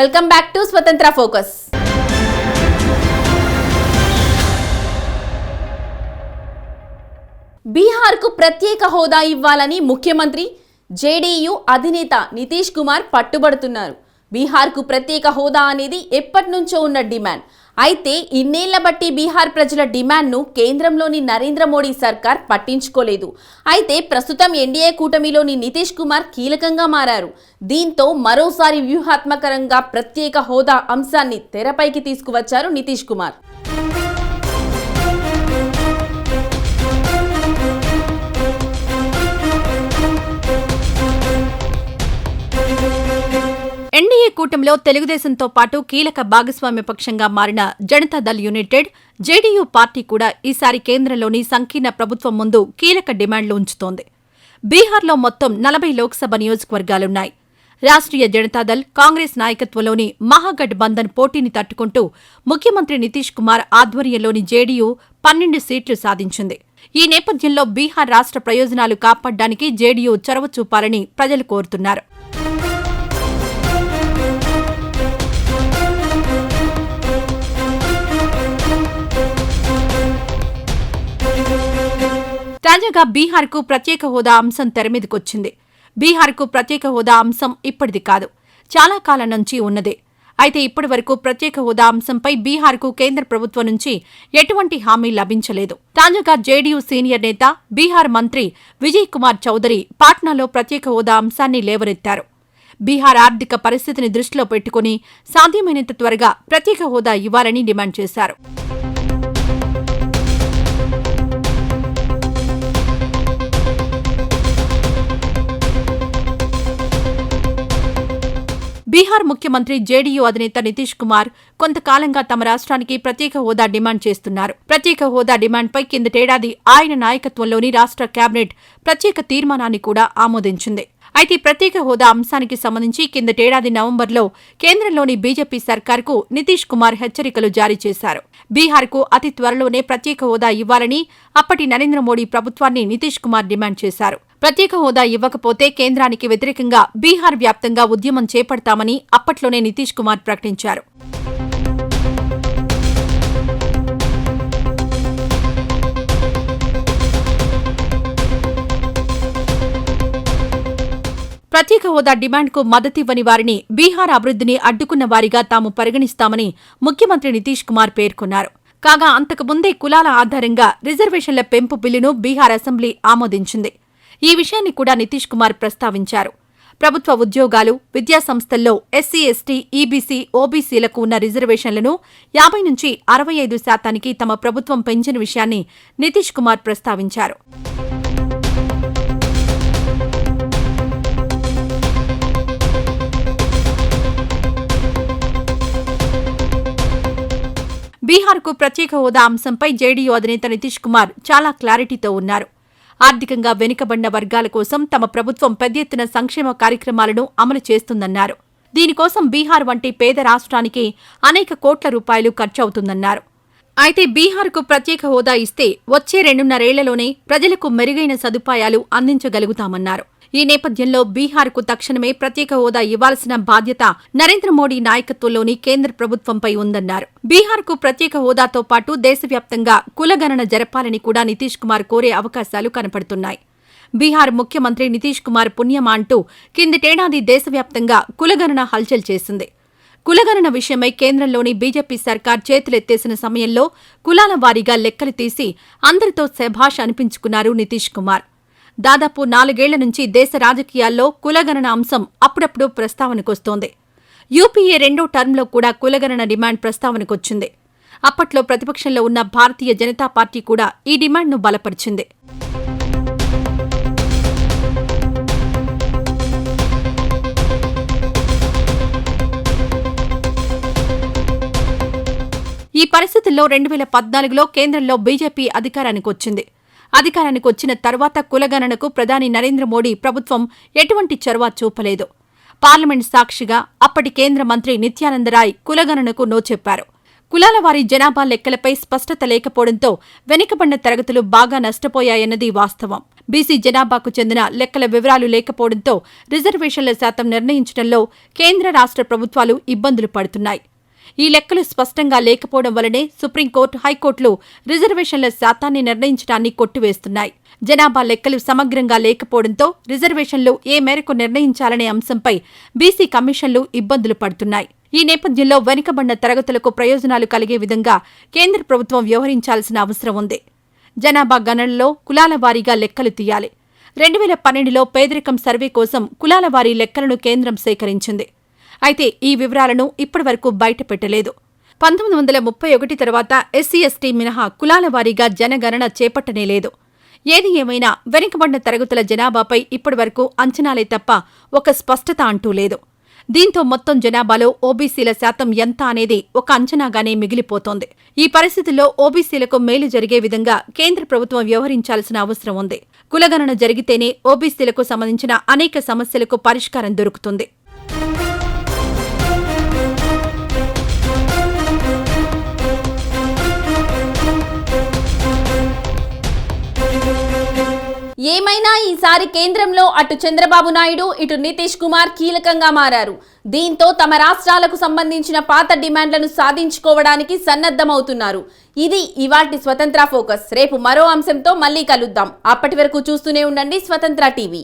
Welcome back to స్వతంత్ర focus. బీహార్కు ప్రత్యేక హోదా ఇవ్వాలని ముఖ్యమంత్రి జేడీయూ అధినేత నితీష్ కుమార్ పట్టుబడుతున్నారు. బీహార్కు ప్రత్యేక హోదా అనేది ఎప్పటి నుంచో ఉన్న డిమాండ్. అయితే ఇన్నేళ్ల బట్టి బీహార్ ప్రజల డిమాండ్ను కేంద్రంలోని నరేంద్ర మోడీ సర్కార్ పట్టించుకోలేదు. అయితే ప్రస్తుతం ఎన్డీఏ కూటమిలోని నితీష్ కుమార్ కీలకంగా మారారు. దీంతో మరోసారి వ్యూహాత్మకంగా ప్రత్యేక హోదా అంశాన్ని తెరపైకి తీసుకువచ్చారు నితీష్ కుమార్. ఎన్డీఏ కూటమిలో తెలుగుదేశంతో పాటు కీలక భాగస్వామ్య పక్షంగా మారిన జనతాదళ్ యునైటెడ్ జేడీయూ పార్టీ కూడా ఈసారి కేంద్రంలోని సంకీర్ణ ప్రభుత్వం ముందు కీలక డిమాండ్లు ఉంచుతోంది. బీహార్లో మొత్తం 40 లోక్సభ నియోజకవర్గాలున్నాయి. రాష్ట్రీయ జనతాదళ్ కాంగ్రెస్ నాయకత్వంలోని మహాగఠ్ బంధన్ పోటీని తట్టుకుంటూ ముఖ్యమంత్రి నితీష్ కుమార్ ఆధ్వర్యంలోని జేడీయూ 12 సీట్లు సాధించింది. ఈ నేపథ్యంలో బీహార్ రాష్ట్ర ప్రయోజనాలు కాపాడడానికి జేడీయూ చొరవ చూపాలని ప్రజలు కోరుతున్నారు. తాజాగా బీహార్కు ప్రత్యేక హోదా అంశం తెరమీదకొచ్చింది. బీహార్కు ప్రత్యేక హోదా అంశం ఇప్పటిది కాదు, చాలా కాలం నుంచి ఉన్నదే. అయితే ఇప్పటి వరకు ప్రత్యేక హోదా అంశంపై బీహార్కు కేంద్ర ప్రభుత్వం నుంచి ఎటువంటి హామీ లభించలేదు. తాజాగా జేడీయూ సీనియర్ నేత బీహార్ మంత్రి విజయ్ కుమార్ చౌదరి పాట్నాలో ప్రత్యేక హోదా అంశాన్ని లేవనెత్తారు. బీహార్ ఆర్థిక పరిస్థితిని దృష్టిలో పెట్టుకుని సాధ్యమైనంత త్వరగా ప్రత్యేక హోదా ఇవ్వాలని డిమాండ్ చేశారు. బీహార్ ముఖ్యమంత్రి జేడీయూ అధినేత నితీష్ కుమార్ కొంతకాలంగా తమ రాష్ట్రానికి ప్రత్యేక హోదా డిమాండ్ చేస్తున్నారు. ప్రత్యేక హోదా డిమాండ్పై కిందటేడాది ఆయన నాయకత్వంలోని రాష్ట్ర కేబినెట్ ప్రత్యేక తీర్మానాన్ని కూడా ఆమోదించింది. అయితే ప్రత్యేక హోదా అంశానికి సంబంధించి కిందటేడాది నవంబర్లో కేంద్రంలోని బీజేపీ సర్కార్కు నితీష్ కుమార్ హెచ్చరికలు జారీ చేశారు. బీహార్కు అతి త్వరలోనే ప్రత్యేక హోదా ఇవ్వాలని అప్పటి నరేంద్ర మోడీ ప్రభుత్వాన్ని నితీష్ కుమార్ డిమాండ్ చేశారు. ప్రత్యేక హోదా ఇవ్వకపోతే కేంద్రానికి వ్యతిరేకంగా బీహార్ వ్యాప్తంగా ఉద్యమం చేపడతామని అప్పట్లోనే నితీష్ కుమార్ ప్రకటించారు. ప్రత్యేక హోదా డిమాండ్కు మద్దతివ్వని వారిని, బీహార్ అభివృద్ధిని అడ్డుకున్న వారిగా తాము పరిగణిస్తామని ముఖ్యమంత్రి నితీష్ కుమార్ పేర్కొన్నారు. కాగా అంతకుముందే కులాల ఆధారంగా రిజర్వేషన్ల పెంపు బిల్లును బీహార్ అసెంబ్లీ ఆమోదించింది. ఈ విషయాన్ని కూడా నితీష్ కుమార్ ప్రస్తావించారు. ప్రభుత్వ ఉద్యోగాలు, విద్యాసంస్థల్లో ఎస్సీ, ఎస్టీ, ఈబీసీ, ఓబీసీలకు ఉన్న రిజర్వేషన్లను 50 నుంచి 65% తమ ప్రభుత్వం పెంచిన విషయాన్ని నితీష్ కుమార్ ప్రస్తావించారు. బీహార్కు ప్రత్యేక హోదా అంశంపై జేడీయూ అధినేత నితీష్ కుమార్ చాలా క్లారిటీతో ఉన్నారు. ఆర్థికంగా వెనుకబడిన వర్గాల కోసం తమ ప్రభుత్వం పెద్ద ఎత్తున సంక్షేమ కార్యక్రమాలను అమలు చేస్తుందన్నారు. దీనికోసం బీహార్ వంటి పేద రాష్ట్రానికి అనేక కోట్ల రూపాయలు ఖర్చవుతుందన్నారు. అయితే బీహార్కు ప్రత్యేక హోదా ఇస్తే వచ్చే 2.5 ఏళ్లలోనే ప్రజలకు మెరుగైన సదుపాయాలు అందించగలుగుతామన్నారు. ఈ నేపథ్యంలో బీహార్కు తక్షణమే ప్రత్యేక హోదా ఇవ్వాల్సిన బాధ్యత నరేంద్ర మోడీ నాయకత్వంలోని కేంద్ర ప్రభుత్వంపై ఉందన్నారు. బీహార్కు ప్రత్యేక హోదాతో పాటు దేశవ్యాప్తంగా కులగణన జరపాలని కూడా నితీష్ కుమార్ కోరే అవకాశాలు కనపడుతున్నాయి. బీహార్ ముఖ్యమంత్రి నితీష్ కుమార్ పుణ్యమా అంటూ కిందటేడాది దేశవ్యాప్తంగా కులగణన హల్చల్ చేసింది. కులగణన విషయమై కేంద్రంలోని బీజేపీ సర్కార్ చేతులెత్తేసిన సమయంలో కులాల వారీగా లెక్కలు తీసి అందరితో శభాష్ అనిపించుకున్నారు నితీష్ కుమార్. దాదాపు 4 ఏళ్ల నుంచి దేశ రాజకీయాల్లో కులగణన అంశం అప్పుడప్పుడు ప్రస్తావనకొస్తోంది. యూపీఏ 2వ టర్మ్లో కూడా కులగణన డిమాండ్ ప్రస్తావనకొచ్చింది. అప్పట్లో ప్రతిపక్షంలో ఉన్న భారతీయ జనతా పార్టీ కూడా ఈ డిమాండ్ను బలపరిచింది. ఈ పరిస్థితుల్లో 2014లో కేంద్రంలో బీజేపీ అధికారానికొచ్చింది. అధికారానికి వచ్చిన తర్వాత కులగణనకు ప్రధాని నరేంద్ర మోడీ ప్రభుత్వం ఎటువంటి చొరవ చూపలేదు. పార్లమెంట్ సాక్షిగా అప్పటి కేంద్ర మంత్రి నిత్యానందరాయ్ కులగణనకు నో చెప్పారు. కులాల వారీ జనాభా లెక్కలపై స్పష్టత లేకపోవడంతో వెనుకబడిన తరగతులు బాగా నష్టపోయాయన్నది వాస్తవం. బీసీ జనాభాకు చెందిన లెక్కల వివరాలు లేకపోవడంతో రిజర్వేషన్ల శాతం నిర్ణయించడంలో కేంద్ర రాష్ట్ర ప్రభుత్వాలు ఇబ్బందులు పడుతున్నాయి. ఈ లెక్కలు స్పష్టంగా లేకపోవడం వల్లనే సుప్రీంకోర్టు, హైకోర్టులు రిజర్వేషన్ల శాతాన్ని నిర్ణయించడాన్ని కొట్టివేస్తున్నాయి. జనాభా లెక్కలు సమగ్రంగా లేకపోవడంతో రిజర్వేషన్లు ఏ మేరకు నిర్ణయించాలనే అంశంపై బీసీ కమిషన్లు ఇబ్బందులు పడుతున్నాయి. ఈ నేపథ్యంలో వెనుకబడిన తరగతులకు ప్రయోజనాలు కలిగే విధంగా కేంద్ర ప్రభుత్వం వ్యవహరించాల్సిన అవసరం ఉంది. జనాభా గణనలో కులాల వారీగా లెక్కలు తీయాలి. 2012లో పేదరికం సర్వే కోసం కులాల వారీ లెక్కలను కేంద్రం సేకరించింది. అయితే ఈ వివరాలను ఇప్పటివరకు బయటపెట్టలేదు. 1931 తర్వాత SC/ST మినహా కులాల వారీగా జనగణన చేపట్టనేలేదు. ఏది ఏమైనా వెనుకబడిన తరగతుల జనాభాపై ఇప్పటివరకు అంచనాలే తప్ప ఒక స్పష్టత అంటూ లేదు. దీంతో మొత్తం జనాభాలో ఓబీసీల శాతం ఎంత అనేది ఒక అంచనాగానే మిగిలిపోతోంది. ఈ పరిస్థితుల్లో ఓబీసీలకు మేలు జరిగే విధంగా కేంద్ర ప్రభుత్వం వ్యవహరించాల్సిన అవసరం ఉంది. కులగణన జరిగితేనే ఓబీసీలకు సంబంధించిన అనేక సమస్యలకు పరిష్కారం దొరుకుతుంది. ఏమైనా ఈసారి కేంద్రంలో అటు చంద్రబాబు నాయుడు, ఇటు నితీష్ కుమార్ కీలకంగా మారారు. దీంతో తమ రాష్ట్రాలకు సంబంధించిన పాత డిమాండ్లను సాధించుకోవడానికి సన్నద్ధమవుతున్నారు. ఇది ఇవాల్టి స్వతంత్ర ఫోకస్. రేపు మరో అంశంతో మళ్ళీ కలుద్దాం. అప్పటి వరకు చూస్తూనే ఉండండి స్వతంత్ర టీవీ.